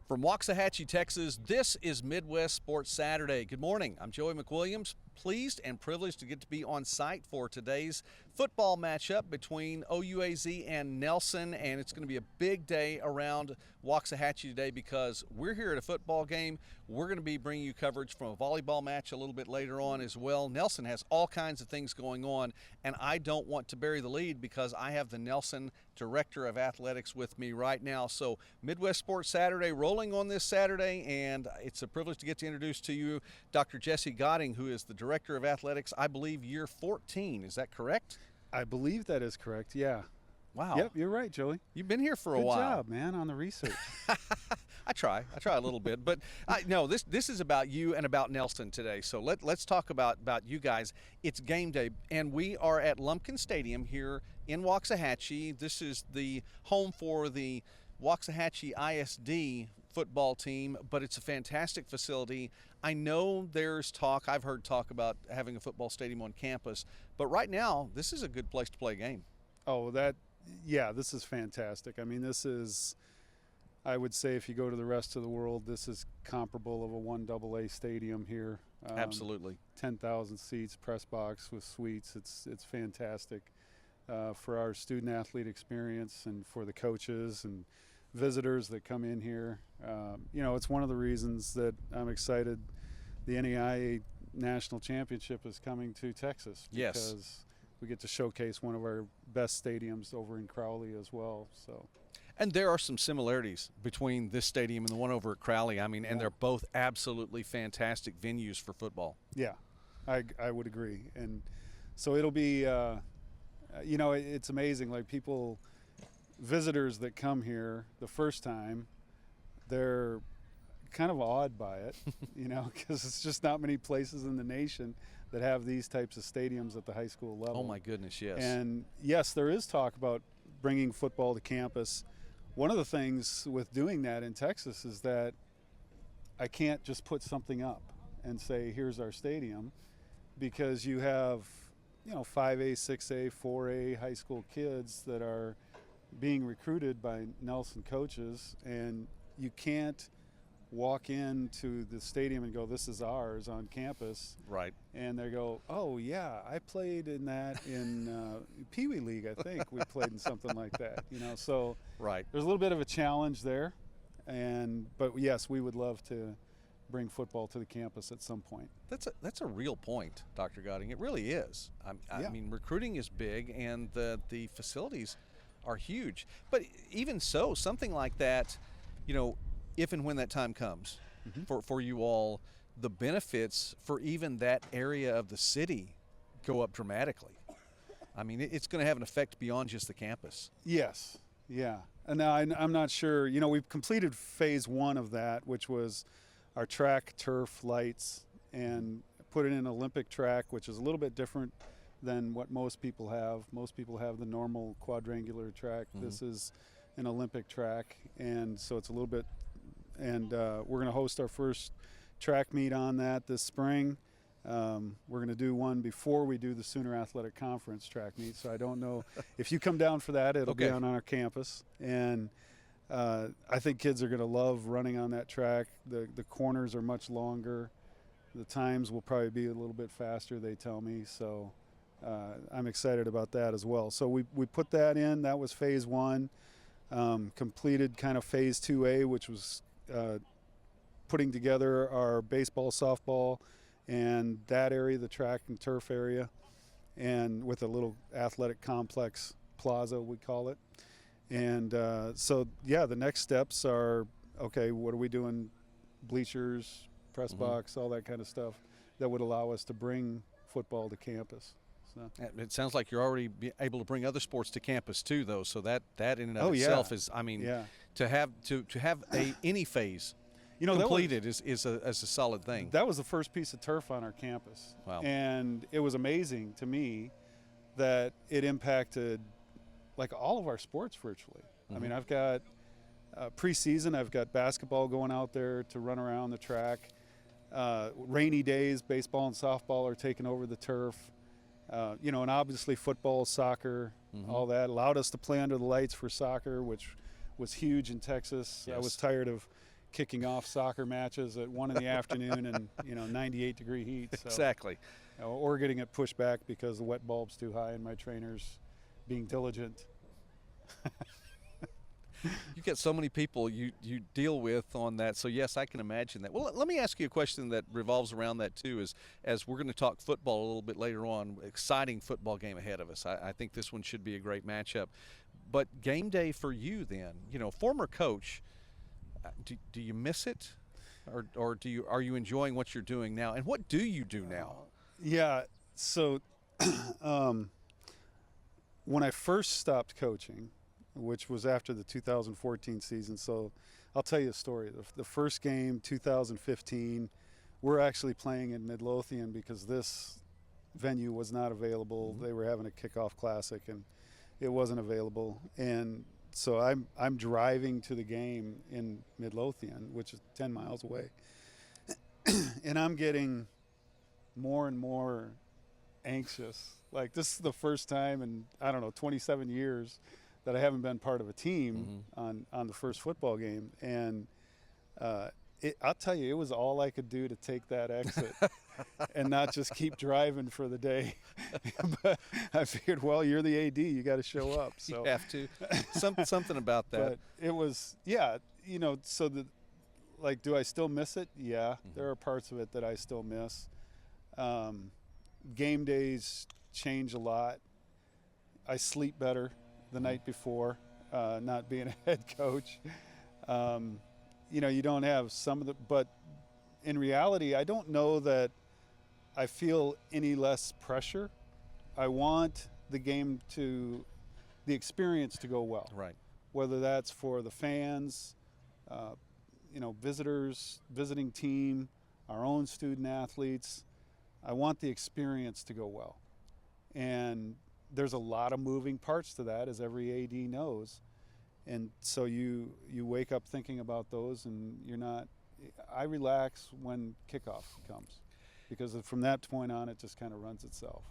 From Waxahachie, Texas, this is Midwest Sports Saturday. Good morning. I'm Joey McWilliams. Pleased and privileged to get to be on site for today's football matchup between OUAZ and Nelson, and it's going to be a big day around Waxahachie today because we're here at a football game. We're going to be bringing you coverage from a volleyball match a little bit later on as well. Nelson has all kinds of things going on, and I don't want to bury the lead because I have the Nelson Director of Athletics with me right now. So Midwest Sports Saturday rolling on this Saturday, and it's a privilege to get to introduce to you Dr. Jesse Gotting, who is the Director of Athletics, I believe year 14. Is that correct? I believe that is correct, yeah. Wow. Yep, you're right, Joey. You've been here for a Good while. Good job, man, on the research. I try a little bit, but no, this is about you and about Nelson today. So let's talk about you guys. It's game day, and we are at Lumpkins Stadium here in Waxahachie. This is the home for the Waxahachie ISD football team, but it's a fantastic facility. I know there's talk, I've heard talk about having a football stadium on campus, but right now, this is a good place to play a game. Oh, yeah, this is fantastic. I mean, this is, I would say if you go to the rest of the world, this is comparable of a 1AA stadium here. Absolutely. 10,000 seats, press box with suites. It's fantastic for our student athlete experience and for the coaches and visitors that come in here. It's one of the reasons that I'm excited the NAIA National Championship is coming to Texas. Yes. Because we get to showcase one of our best stadiums over in Crowley as well. So. And there are some similarities between this stadium and the one over at Crowley. I mean, and they're both absolutely fantastic venues for football. Yeah, I would agree. And so it'll be, it's amazing. Like visitors that come here the first time, they're kind of awed by it, because it's just not many places in the nation that have these types of stadiums at the high school level. Oh my goodness, yes. And yes, there is talk about bringing football to campus. One of the things with doing that in Texas is that I can't just put something up and say, here's our stadium, because you have, 5A, 6A, 4A high school kids that are being recruited by Nelson coaches, and you can't walk into the stadium and go, this is ours on campus. Right. And they go, oh, yeah, I played in that in Pee Wee League, I think. We played in something like that, So right. There's a little bit of a challenge there. But, yes, we would love to bring football to the campus at some point. That's a real point, Dr. Gotting. It really is. I mean, recruiting is big, and the facilities are huge. But even so, something like that, if and when that time comes for you all, the benefits for even that area of the city go up dramatically. I mean, it's going to have an effect beyond just the campus. Yes, yeah. And now I'm not sure, we've completed phase 1 of that, which was our track, turf, lights, and put it in an Olympic track, which is a little bit different than what most people have. Most people have the normal quadrangular track. This is an Olympic track, and so it's a little bit. And we're going to host our first track meet on that this spring. We're going to do one before we do the Sooner Athletic Conference track meet, so I don't know if you come down for that. It'll be on our campus, and I think kids are going to love running on that track. The corners are much longer. The times will probably be a little bit faster, they tell me, so I'm excited about that as well. So we put that in. That was phase 1. Completed kind of phase 2A, which was putting together our baseball, softball, and that area, the track and turf area, and with a little athletic complex plaza, we call it. And the next steps are, okay, what are we doing? Bleachers, press box, all that kind of stuff that would allow us to bring football to campus. So. It sounds like you're already able to bring other sports to campus too, though. So that in and of itself is, I mean, to have any phase completed is a solid thing. That was the first piece of turf on our campus. Wow. And it was amazing to me that it impacted like all of our sports virtually. I mean, I've got preseason, I've got basketball going out there to run around the track. Rainy days, baseball and softball are taking over the turf. And obviously football, soccer, all that allowed us to play under the lights for soccer, which was huge in Texas. Yes. I was tired of kicking off soccer matches at 1 in the afternoon in 98-degree heat. So, Exactly. or getting it pushed back because the wet bulb's too high and my trainer's being diligent. You get so many people you deal with on that, so yes, I can imagine that. Well, let me ask you a question that revolves around that too. As we're going to talk football a little bit later on, exciting football game ahead of us. I think this one should be a great matchup. But game day for you, then, former coach, do you miss it, or are you enjoying what you're doing now? And what do you do now? Yeah, so when I first stopped coaching, which was after the 2014 season. So I'll tell you a story. The first game, 2015, we're actually playing in Midlothian because this venue was not available. They were having a kickoff classic and it wasn't available. And so I'm driving to the game in Midlothian, which is 10 miles away. And I'm getting more and more anxious. Like, this is the first time in, 27 years that I haven't been part of a team on the first football game. And I'll tell you, it was all I could do to take that exit and not just keep driving for the day. But I figured, well, you're the AD, you got to show up. So you have to. Something about that. But it was, so do I still miss it? Yeah, there are parts of it that I still miss. Game days change a lot. I sleep better the night before, not being a head coach. You don't have some of the, but in reality, I don't know that I feel any less pressure. I want the experience to go well. Right. Whether that's for the fans, visitors, visiting team, our own student athletes. I want the experience to go well. And there's a lot of moving parts to that, as every AD knows. And so you wake up thinking about those, and I relax when kickoff comes, because from that point on, it just kind of runs itself.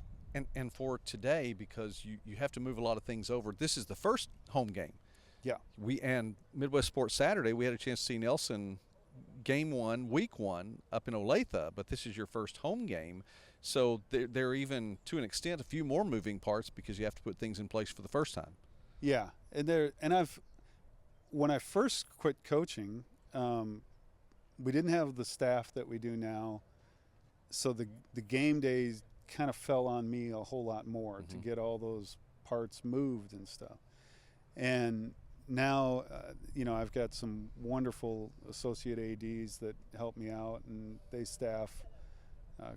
And for today, because you have to move a lot of things over, this is the first home game. Yeah. And Midwest Sports Saturday, we had a chance to see Nelson game 1, week 1 up in Olathe, but this is your first home game. So there are even, to an extent, a few more moving parts because you have to put things in place for the first time. Yeah, when I first quit coaching, we didn't have the staff that we do now, so the game days kind of fell on me a whole lot more to get all those parts moved and stuff. And now, I've got some wonderful associate ADs that help me out, and they staff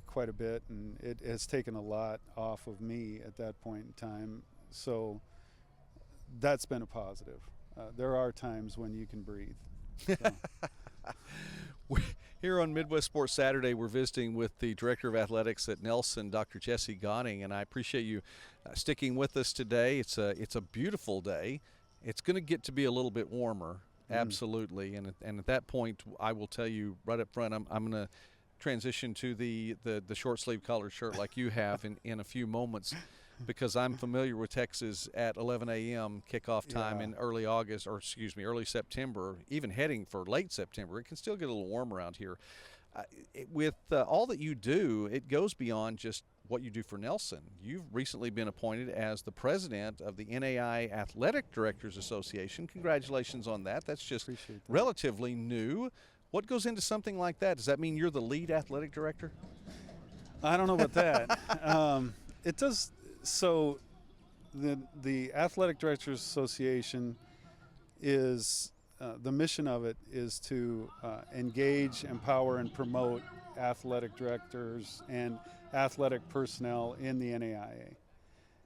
quite a bit, and it has taken a lot off of me at that point in time. So that's been a positive. There are times when you can breathe. So. Here on Midwest Sports Saturday, we're visiting with the Director of Athletics at Nelson, Dr. Jesse Gonning, and I appreciate you sticking with us today. It's a beautiful day. It's going to get to be a little bit warmer, absolutely. And at that point, I will tell you right up front, I'm going to transition to the short sleeve collared shirt like you have in a few moments, because I'm familiar with Texas at 11 a.m. kickoff time in early September, even heading for late September. It can still get a little warm around here. With all that you do, it goes beyond just what you do for Nelson. You've recently been appointed as the president of the NAIA Athletic Directors Association. Congratulations on that. That's just relatively new. What goes into something like that? Does that mean you're the lead athletic director? I don't know about that. It does. So the Athletic Directors Association is, the mission of it is to engage, empower, and promote athletic directors and athletic personnel in the NAIA.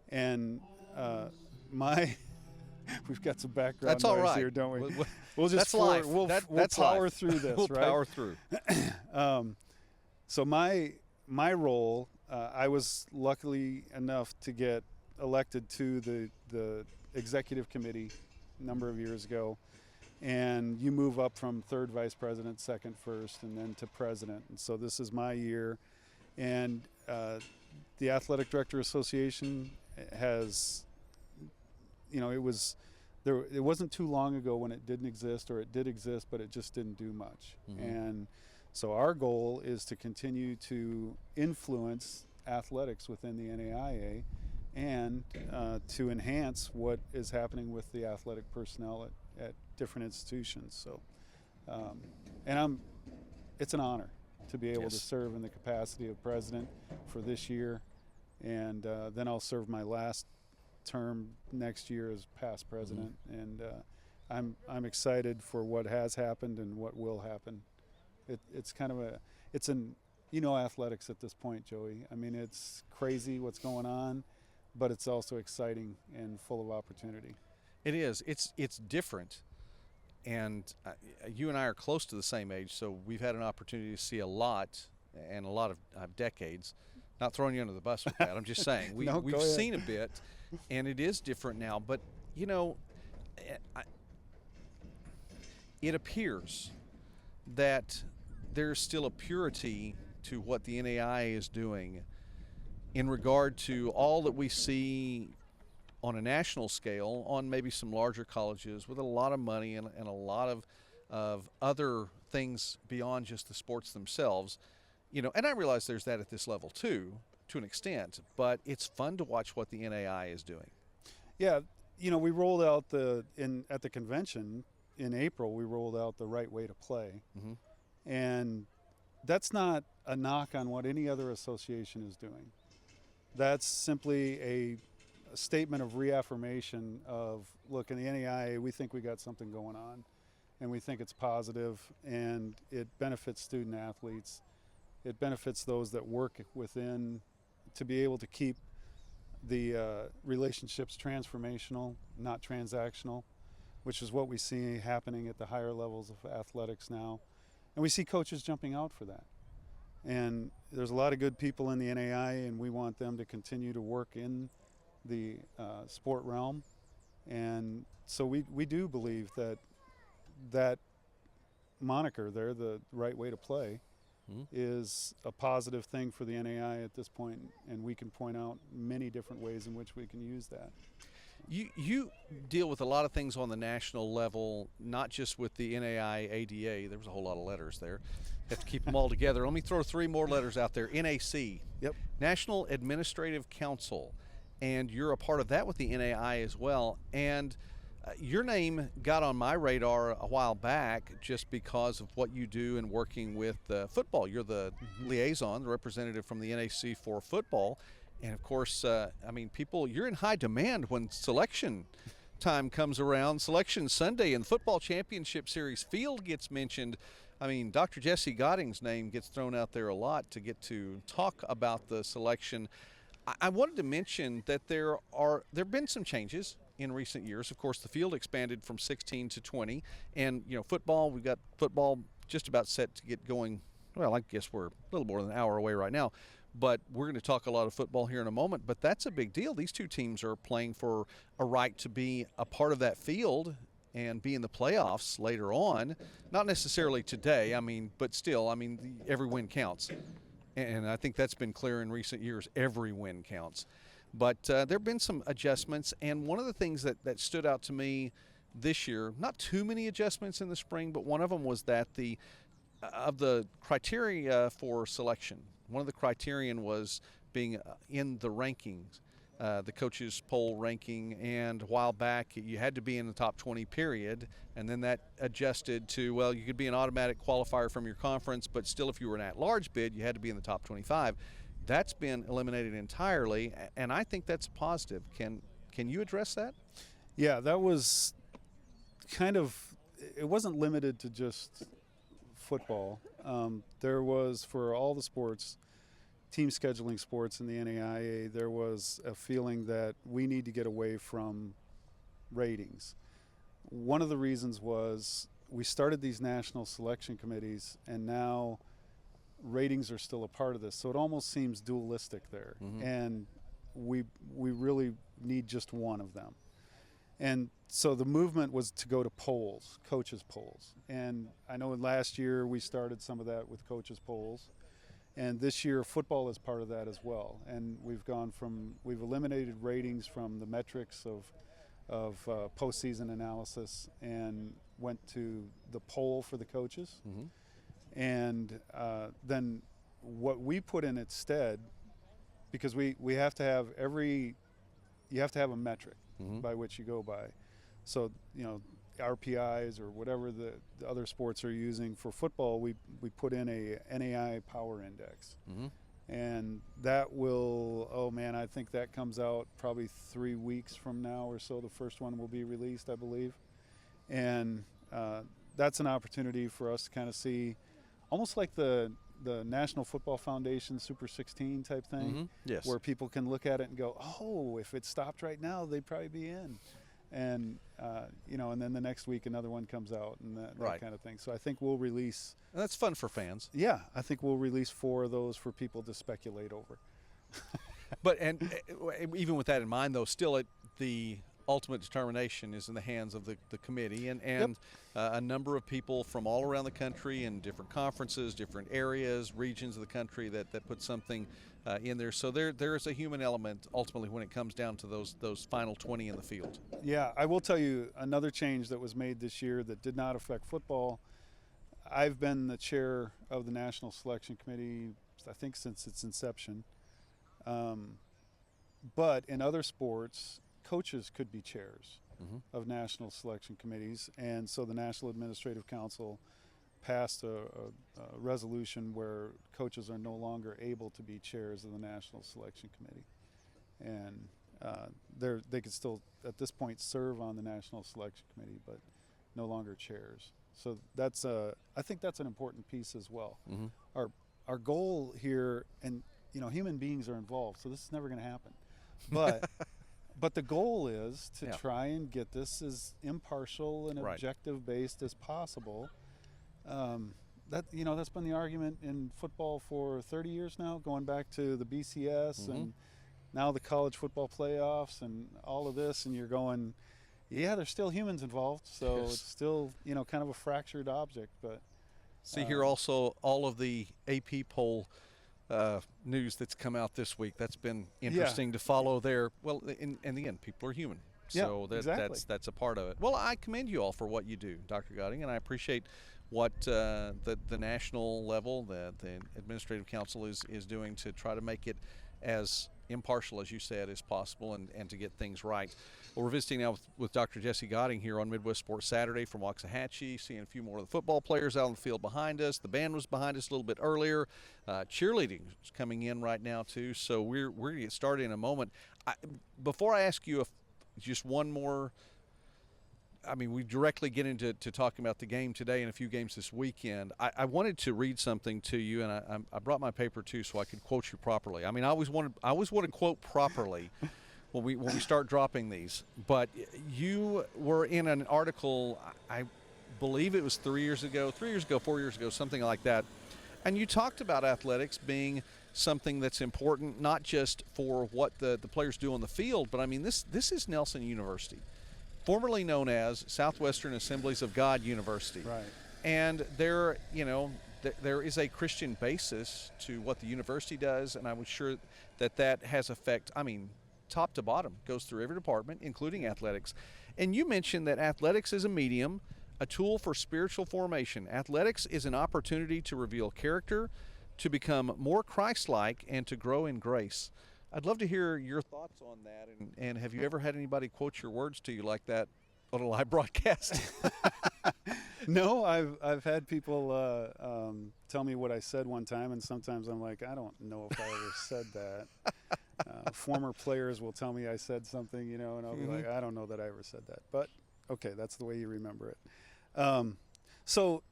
And we've got some background That's all noise right. here, don't we? We'll just that's life. We'll that's power life. through this, we'll right? Power through. So my role, I was luckily enough to get elected to the executive committee a number of years ago, and you move up from third vice president, second, first, and then to president. And so this is my year, and the Athletic Director Association has, it was it wasn't too long ago when it didn't exist, or it did exist, but it just didn't do much. And so our goal is to continue to influence athletics within the NAIA and to enhance what is happening with the athletic personnel at different institutions. So, it's an honor to be able to serve in the capacity of president for this year, and then I'll serve my last term next year as past president. And I'm excited for what has happened and what will happen. It's kind of athletics at this point, Joey. I mean, it's crazy what's going on, but it's also exciting and full of opportunity. It is. It's different. And you and I are close to the same age, so we've had an opportunity to see a lot, and a lot of decades. Not throwing you under the bus with that. I'm just saying we've seen a bit, and it is different now. But it appears that there's still a purity to what the NAIA is doing in regard to all that we see on a national scale on maybe some larger colleges with a lot of money and a lot of other things beyond just the sports themselves. And I realize there's that at this level too, to an extent, but it's fun to watch what the NAIA is doing. Yeah, we rolled out at the convention in April, we rolled out the right way to play. And that's not a knock on what any other association is doing. That's simply a statement of reaffirmation of, look, in the NAIA, we think we got something going on, and we think it's positive, and it benefits student athletes. It benefits those that work within, to be able to keep the relationships transformational, not transactional, which is what we see happening at the higher levels of athletics now. And we see coaches jumping out for that. And there's a lot of good people in the NAIA, and we want them to continue to work in the sport realm. And so we do believe that moniker there, the right way to play, is a positive thing for the NAIA at this point, and we can point out many different ways in which we can use that. You deal with a lot of things on the national level, not just with the NAIA ADA. There was a whole lot of letters there. Have to keep them all together. Let me throw 3 more letters out there. NAC. Yep. National Administrative Council. And you're a part of that with the NAIA as well. And your name got on my radar a while back just because of what you do in working with football. You're the liaison, the representative from the NAC for football. And, of course, you're in high demand when selection time comes around. Selection Sunday and the Football Championship Series field gets mentioned. I mean, Dr. Jesse Gotting's name gets thrown out there a lot to get to talk about the selection. I wanted to mention that there have been some changes in recent years. Of course, the field expanded from 16 to 20. And, football, we've got football just about set to get going. Well, I guess we're a little more than an hour away right now. But we're going to talk a lot of football here in a moment. But that's a big deal. These two teams are playing for a right to be a part of that field and be in the playoffs later on. Not necessarily today, but still, every win counts. And I think that's been clear in recent years. Every win counts. But there have been some adjustments. And one of the things that stood out to me this year, not too many adjustments in the spring, but one of them was that of the criteria for selection, one of the criterion was being in the rankings, the coaches poll ranking, and a while back you had to be in the top 20 period, and then that adjusted to, well, you could be an automatic qualifier from your conference, but still if you were an at-large bid, you had to be in the top 25. That's been eliminated entirely, and I think that's positive. Can you address that? Yeah, that was it wasn't limited to just football. There was, for all the sports, team scheduling sports in the NAIA, there was a feeling that we need to get away from ratings. One of the reasons was we started these national selection committees, and now ratings are still a part of this. So it almost seems dualistic there. And we really need just one of them. And so the movement was to go to polls, coaches' polls. And I know last year we started some of that with coaches' polls. And this year football is part of that as well. And we've eliminated ratings from the metrics of postseason analysis and went to the poll for the coaches. And then what we put in its stead, because we have to have you have to have a metric by which you go by. So, RPIs or whatever the other sports are using. For football, we put in a NAIA power index. And that will, I think that comes out probably 3 weeks from now or so. The first one will be released, I believe. And that's an opportunity for us to kind of see, almost like the National Football Foundation Super 16 type thing, yes, where people can look at it and go, oh, if it stopped right now, they'd probably be in. And, and then the next week another one comes out and that kind of thing. So I think we'll release. And that's fun for fans. Yeah, I think we'll release 4 of those for people to speculate over. But even with that in mind, though, still the ultimate determination is in the hands of the committee and a number of people from all around the country in different conferences, different areas, regions of the country that put something in there. So there is a human element ultimately when it comes down to those final 20 in the field. Yeah, I will tell you another change that was made this year that did not affect football. I've been the chair of the National Selection Committee, I think, since its inception. But in other sports, coaches could be chairs of national selection committees, and so the National Administrative Council passed a resolution where coaches are no longer able to be chairs of the National Selection Committee, and they could still at this point serve on the National Selection Committee, but no longer chairs. So that's I think that's an important piece as well. Our goal here, and human beings are involved, so this is never going to happen, but. But the goal is to try and get this as impartial and objective based as possible. That's been the argument in football for 30 years now, going back to the BCS and now the college football playoffs and all of this. And you're going, there's still humans involved, so it's still kind of a fractured object. But see here also all of the AP poll news that's come out this week. That's been interesting to follow there. Well, in the end, people are human. So that's a part of it. Well, I commend you all for what you do, Dr. Gotting, and I appreciate what the national level, the Administrative Council is doing to try to make it as impartial, as you said, as possible and to get things right. Well, we're visiting now with Dr. Jesse Gotting here on Midwest Sports Saturday from Waxahachie, seeing a few more of the football players out on the field behind us. The band was behind us a little bit earlier. Cheerleading is coming in right now, too. So we're going to get started in a moment. Before I ask you just one more, we directly get into talking about the game today and a few games this weekend. I wanted to read something to you, and I brought my paper, too, so I could quote you properly. I always want to quote properly when we start dropping these. But you were in an article, I believe it was 4 years ago, something like that, and you talked about athletics being something that's important not just for what the players do on the field, but this is Nelson University, formerly known as Southwestern Assemblies of God University. Right. And there is a Christian basis to what the university does, and I was sure that has effect, top to bottom, goes through every department, including athletics. And you mentioned that athletics is a medium, a tool for spiritual formation. Athletics is an opportunity to reveal character, to become more Christ-like, and to grow in grace. I'd love to hear your thoughts on that, and have you ever had anybody quote your words to you like that on a live broadcast? No, I've had people tell me what I said one time, and sometimes I'm like, I don't know if I ever said that. Former players will tell me I said something, and I'll be like, I don't know that I ever said that. But, okay, that's the way you remember it. So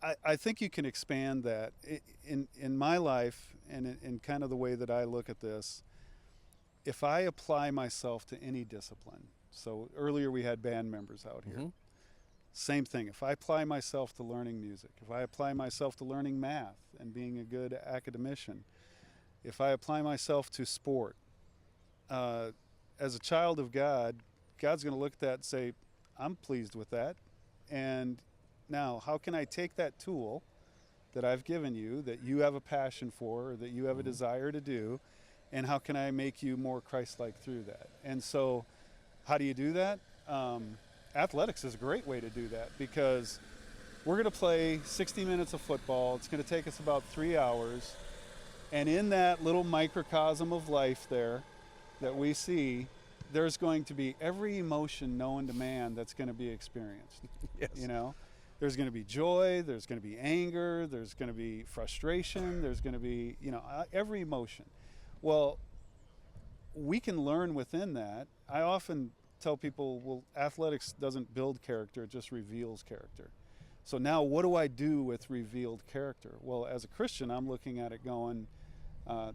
I think you can expand that. In my life and in kind of the way that I look at this, if I apply myself to any discipline, so earlier we had band members out here. Same thing. If I apply myself to learning music, if I apply myself to learning math and being a good academician, if I apply myself to sport, as a child of God, God's going to look at that and say, I'm pleased with that. And now, how can I take that tool that I've given you, that you have a passion for, or that you have a desire to do, and how can I make you more Christ-like through that? And so How do you do that? Athletics is a great way to do that, because we're going to play 60 minutes of football. It's going to take us about 3 hours. And in that little microcosm of life there that we see, there's going to be every emotion known to man that's going to be experienced. Yes. You know, there's going to be joy, there's going to be anger, there's going to be frustration, there's going to be, every emotion. Well, we can learn within that. I often tell people, well, athletics doesn't build character, it just reveals character. So now what do I do with revealed character? Well, as a Christian, I'm looking at it going,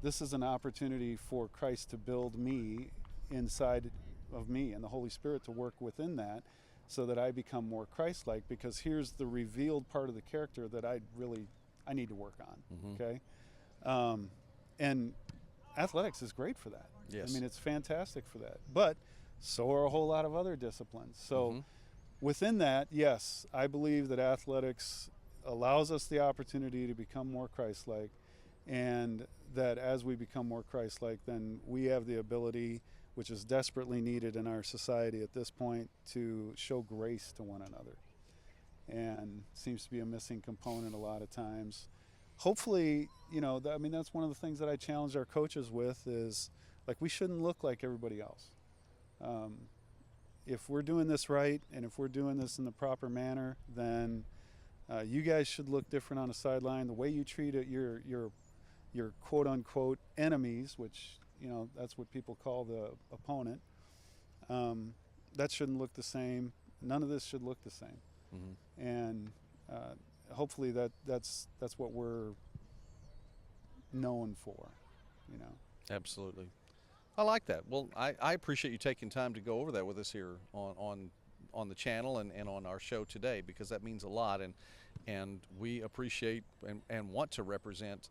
this is an opportunity for Christ to build me inside of me, and the Holy Spirit to work within that so that I become more Christ-like, because here's the revealed part of the character that I need to work on, okay? And athletics is great for that. Yes. I mean, it's fantastic for that. But so are a whole lot of other disciplines. So within that, yes, I believe that athletics allows us the opportunity to become more Christ-like, and that as we become more Christ-like, then we have the ability, which is desperately needed in our society at this point, to show grace to one another. And seems to be a missing component a lot of times. Hopefully, that's one of the things that I challenge our coaches with is, like, we shouldn't look like everybody else. If we're doing this right, and if we're doing this in the proper manner, then you guys should look different on the sideline. The way you treat your quote-unquote enemies, which, that's what people call the opponent, that shouldn't look the same. None of this should look the same. And hopefully that's what we're known for, Absolutely. I like that. Well, I appreciate you taking time to go over that with us here on the channel and on our show today, because that means a lot, and we appreciate and want to represent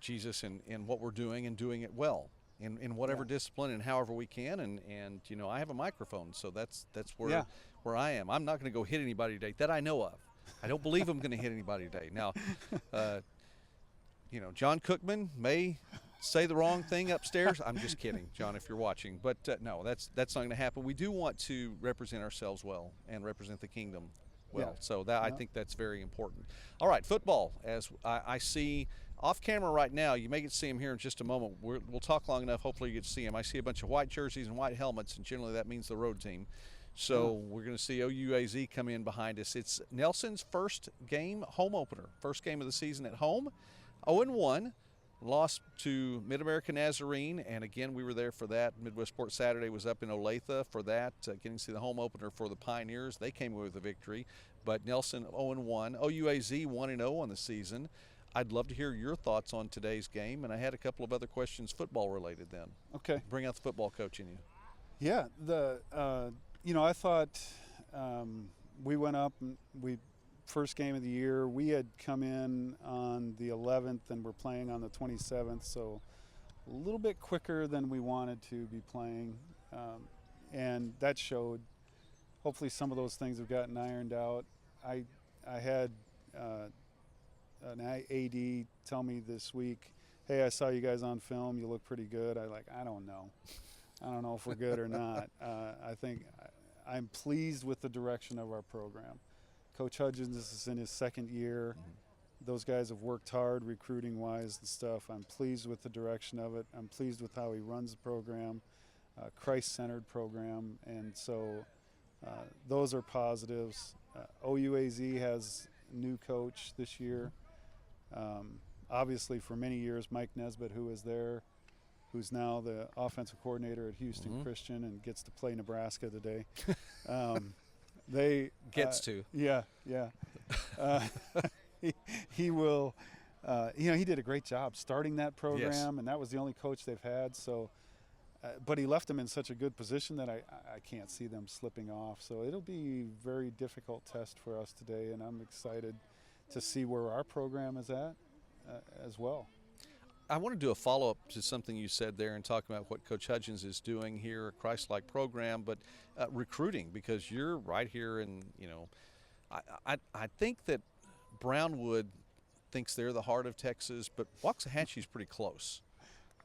Jesus in what we're doing, and doing it well in whatever discipline and however we can. And I have a microphone, so that's where I am. I'm not going to go hit anybody today that I know of. I don't believe I'm going to hit anybody today. Now, John Cookman may say the wrong thing upstairs. I'm just kidding, John, if you're watching. But no, that's not going to happen. We do want to represent ourselves well and represent the kingdom well. So I think that's very important. All right, football, as I see off camera right now. You may get to see him here in just a moment. We'll talk long enough. Hopefully you get to see him. I see a bunch of white jerseys and white helmets, and generally that means the road team. So we're going to see OUAZ come in behind us. It's Nelson's first game, home opener, first game of the season at home. 0-1. Lost to Mid-America Nazarene, and again, we were there for that. Midwest Sports Saturday was up in Olathe for that, getting to see the home opener for the Pioneers. They came away with a victory, but Nelson 0-1. OUAZ 1-0 on the season. I'd love to hear your thoughts on today's game, and I had a couple of other questions football-related then. Okay. Bring out the football coach in you. Yeah, I thought we went up, and first game of the year, we had come in on the 11th and we're playing on the 27th, so a little bit quicker than we wanted to be playing, and that showed. Hopefully some of those things have gotten ironed out. I had an AD tell me this week, hey, I saw you guys on film, you look pretty good. I don't know if we're good or not. I think I'm pleased with the direction of our program. Coach Hudgens is in his second year. Those guys have worked hard recruiting-wise and stuff. I'm pleased with the direction of it. I'm pleased with how he runs the program, Christ-centered program, and so those are positives. OUAZ has a new coach this year. Obviously, for many years, Mike Nesbitt, who was there, who's now the offensive coordinator at Houston Christian and gets to play Nebraska today. He will, he did a great job starting that program, and that was the only coach they've had. So, but he left them in such a good position that I can't see them slipping off. So it'll be a very difficult test for us today, and I'm excited to see where our program is at as well. I want to do a follow-up to something you said there and talk about what Coach Hudgens is doing here, a Christ-like program, but recruiting, because you're right here, and I think that Brownwood thinks they're the heart of Texas, but Waxahachie is pretty close.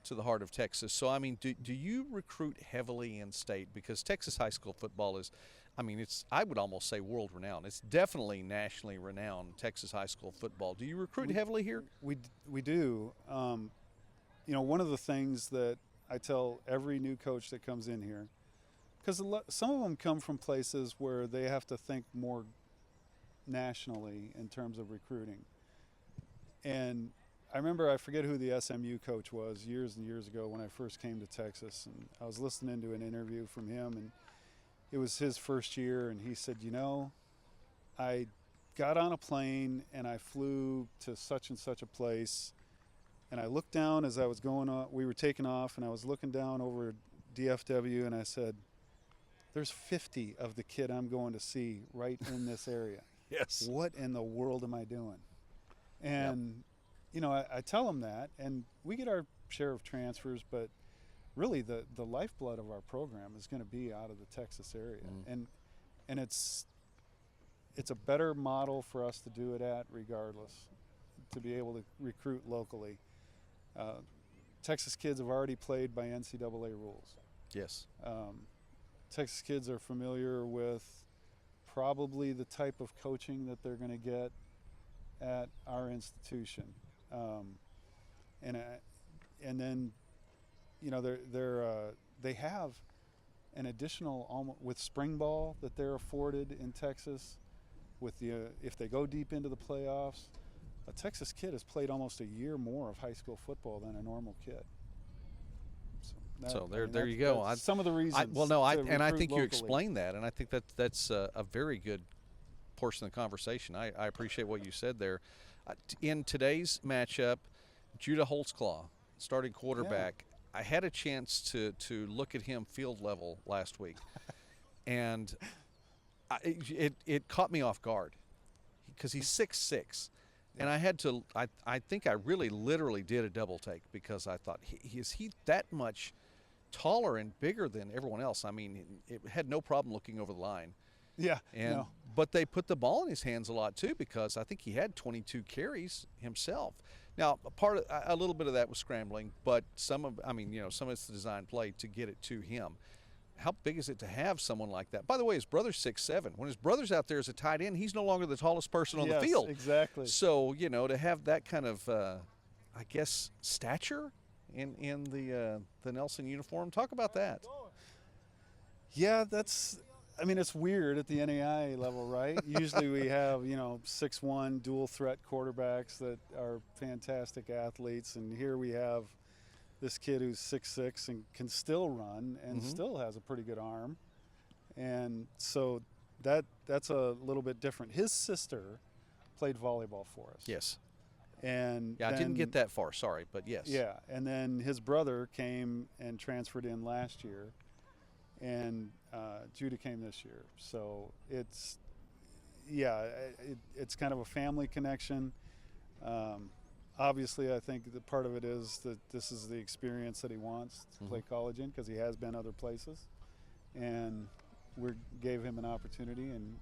to the heart of Texas. So, I mean, do you recruit heavily in state? Because Texas high school football is, I mean, I would almost say world renowned. It's definitely nationally renowned, Texas high school football. Do you recruit heavily here? We do. You know, one of the things that I tell every new coach that comes in here, because some of them come from places where they have to think more nationally in terms of recruiting. And I remember, I forget who the SMU coach was years and years ago when I first came to Texas, and I was listening to an interview from him, and it was his first year, and he said, you know, I got on a plane and I flew to such and such a place, and I looked down as I was going on, we were taking off, and I was looking down over DFW, and I said, there's 50 of the kid I'm going to see right in this area. Yes. What in the world am I doing? And, you know, I tell them that, and we get our share of transfers, but really the lifeblood of our program is going to be out of the Texas area. And it's a better model for us to do it at regardless, to be able to recruit locally. Texas kids have already played by NCAA rules. Yes. Texas kids are familiar with probably the type of coaching that they're going to get at our institution, and then, you know, they have an additional with spring ball that they're afforded in Texas. With if they go deep into the playoffs, a Texas kid has played almost a year more of high school football than a normal kid. So there you go. Some of the reasons. I think locally. you explained that, and I think that's a very good portion of the conversation. I appreciate what you said there. In today's matchup, Judah Holtzclaw, starting quarterback. Yeah. I had a chance to look at him field level last week, and it caught me off guard because he's 6'6". And I had to. I think I really literally did a double take because I thought, is he that much taller and bigger than everyone else? I mean, it had no problem looking over the line. Yeah. But they put the ball in his hands a lot too, because I think he had 22 carries himself. Now, a little bit of that was scrambling, but some of it's the design play to get it to him. How big is it to have someone like that? By the way, his brother's 6'7". When his brother's out there as a tight end, he's no longer the tallest person on the field. Exactly. So, you know, to have that kind of, I guess, stature in the Nelson uniform, talk about that. Yeah, it's weird at the NAIA level, right? Usually we have, 6'1", dual threat quarterbacks that are fantastic athletes, and here we have this kid who's 6'6" and can still run and still has a pretty good arm. And so that's a little bit different. His sister played volleyball for us. Yes. And I didn't get that far, sorry, but yes. Yeah, and then his brother came and transferred in last year, and Judah came this year. So it's kind of a family connection. Obviously, I think the part of it is that this is the experience that he wants to play college in, because he has been other places, and we gave him an opportunity, and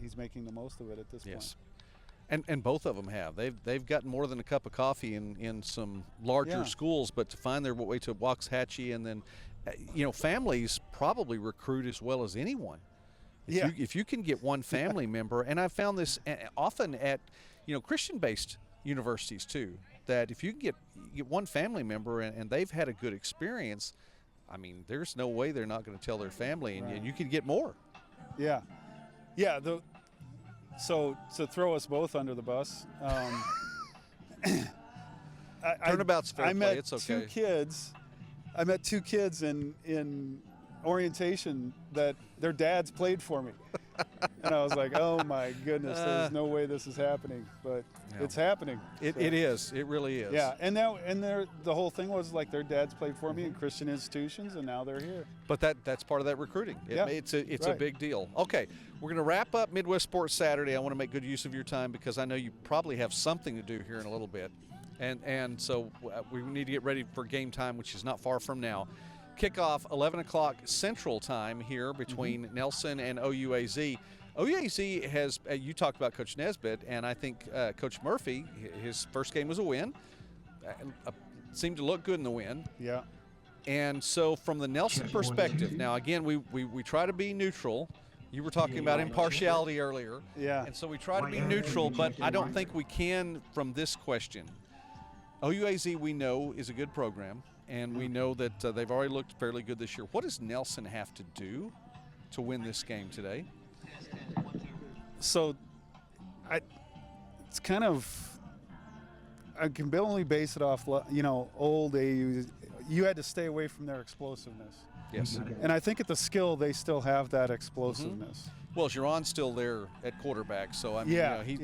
he's making the most of it at this point. And both of them have. They've gotten more than a cup of coffee in some larger schools, but to find their way to Waxahachie, and then, families probably recruit as well as anyone. If you can get one family member, and I've found this often at, Christian-based universities too, that if you can get one family member and they've had a good experience, I mean, there's no way they're not going to tell their family, and you can get more. Yeah. So to throw us both under the bus, turnabout's fair play. It's okay. I met two kids in orientation that their dads played for me. And I was like, oh my goodness, there's no way this is happening, but it's happening. It is. It really is. Yeah, and the whole thing was like their dads played for me in Christian institutions, and now they're here. But that's part of that recruiting. It's a big deal. Okay, we're going to wrap up Midwest Sports Saturday. I want to make good use of your time because I know you probably have something to do here in a little bit, and so we need to get ready for game time, which is not far from now. Kickoff 11 o'clock Central Time here between Nelson and OUAZ. OUAZ has, you talked about Coach Nesbitt, and I think Coach Murphy, his first game was a win. seemed to look good in the win. Yeah. And so from the Nelson perspective, now again, we try to be neutral. You were talking about impartiality earlier. Yeah. And so we try to be neutral, but I don't think we can from this question. OUAZ, we know, is a good program, and we know that they've already looked fairly good this year. What does Nelson have to do to win this game today? So it's kind of, I can only base it off, old AU. You had to stay away from their explosiveness. Yes. And I think at the skill, they still have that explosiveness. Well, Giron's still there at quarterback, so I mean,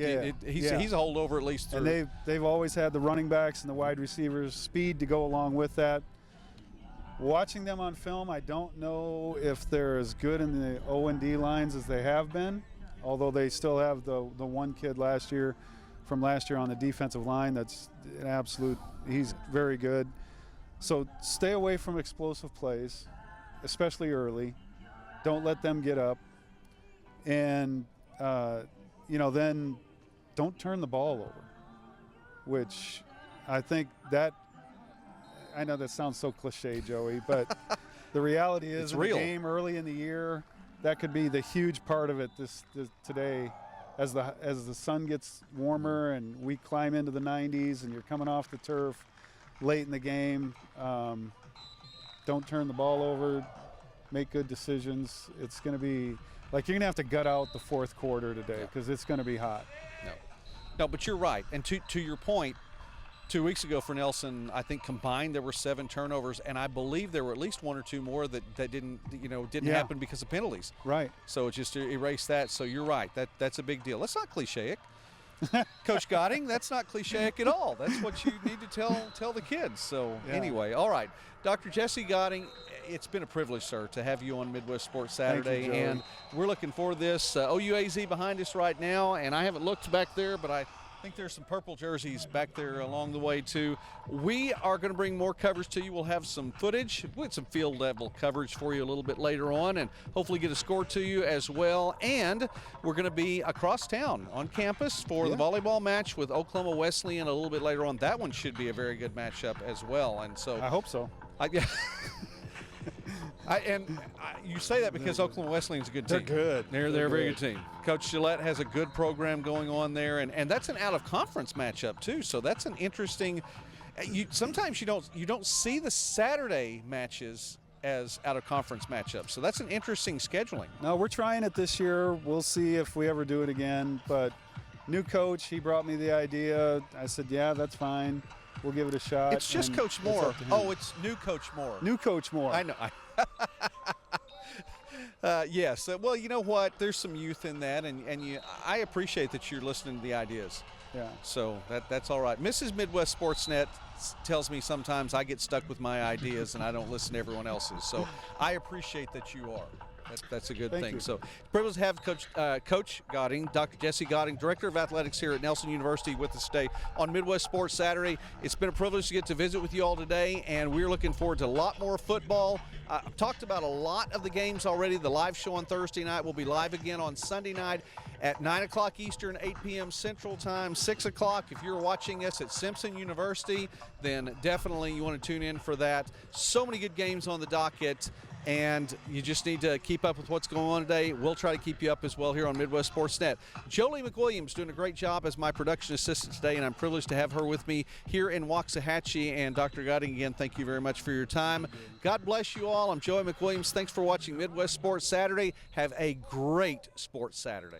he's a holdover at least. And they've always had the running backs and the wide receivers, speed to go along with that. Watching them on film, I don't know if they're as good in the O&D lines as they have been, although they still have the one kid from last year on the defensive line that's an absolute, he's very good. So stay away from explosive plays, especially early. Don't let them get up. And, then don't turn the ball over, which I think that, I know that sounds so cliche, Joey, but the reality is in the game early in the year, that could be the huge part of it today as the sun gets warmer and we climb into the 90s and you're coming off the turf late in the game. Don't turn the ball over, make good decisions. It's going to be like you're going to have to gut out the fourth quarter today because it's going to be hot. No, but you're right. And to your point, 2 weeks ago for Nelson, I think combined there were 7 turnovers, and I believe there were at least 1 or 2 more that didn't happen because of penalties. Right. So just to erase that. So you're right. That's a big deal. That's not cliche. Coach Gotting, that's not cliche at all. That's what you need to tell the kids. So anyway, all right. Dr. Jesse Gotting, it's been a privilege, sir, to have you on Midwest Sports Saturday. Thank you, and we're looking forward to this. OUAZ behind us right now, and I haven't looked back there, but I think there's some purple jerseys back there along the way too. We are going to bring more coverage to you. We'll have some footage with some field level coverage for you a little bit later on, and hopefully get a score to you as well. And we're going to be across town on campus for the volleyball match with Oklahoma Wesleyan a little bit later on. That one should be a very good matchup as well. And so I hope so. You say that because Oklahoma Wesleyan's a good team. They're good. They're a very good team. Coach Gillette has a good program going on there, and that's an out-of-conference matchup too. So that's an interesting. Sometimes you don't see the Saturday matches as out-of-conference matchups. So that's an interesting scheduling. No, we're trying it this year. We'll see if we ever do it again. But new coach, he brought me the idea. I said, yeah, that's fine. We'll give it a shot. It's just Coach Moore. It's new Coach Moore. New Coach Moore. I know. Yes. Well, you know what? There's some youth in that, and I appreciate that you're listening to the ideas. Yeah. So that's all right. Mrs. Midwest Sportsnet tells me sometimes I get stuck with my ideas and I don't listen to everyone else's. So I appreciate that you are. That's a good Thank thing. you. So privileged to have Coach Gotting, Dr. Jesse Gotting, Director of Athletics here at Nelson University with us today on Midwest Sports Saturday. It's been a privilege to get to visit with you all today, and we're looking forward to a lot more football. I've talked about a lot of the games already. The live show on Thursday night will be live again on Sunday night at 9 o'clock Eastern, 8 p.m. Central Time, 6 o'clock. If you're watching us at Simpson University, then definitely you want to tune in for that. So many good games on the docket, and you just need to keep up with what's going on today. We'll try to keep you up as well here on Midwest Sportsnet. Jolie McWilliams doing a great job as my production assistant today, and I'm privileged to have her with me here in Waxahachie. And Dr. Gotting, again, thank you very much for your time. God bless you all. I'm Joey McWilliams. Thanks for watching Midwest Sports Saturday. Have a great Sports Saturday.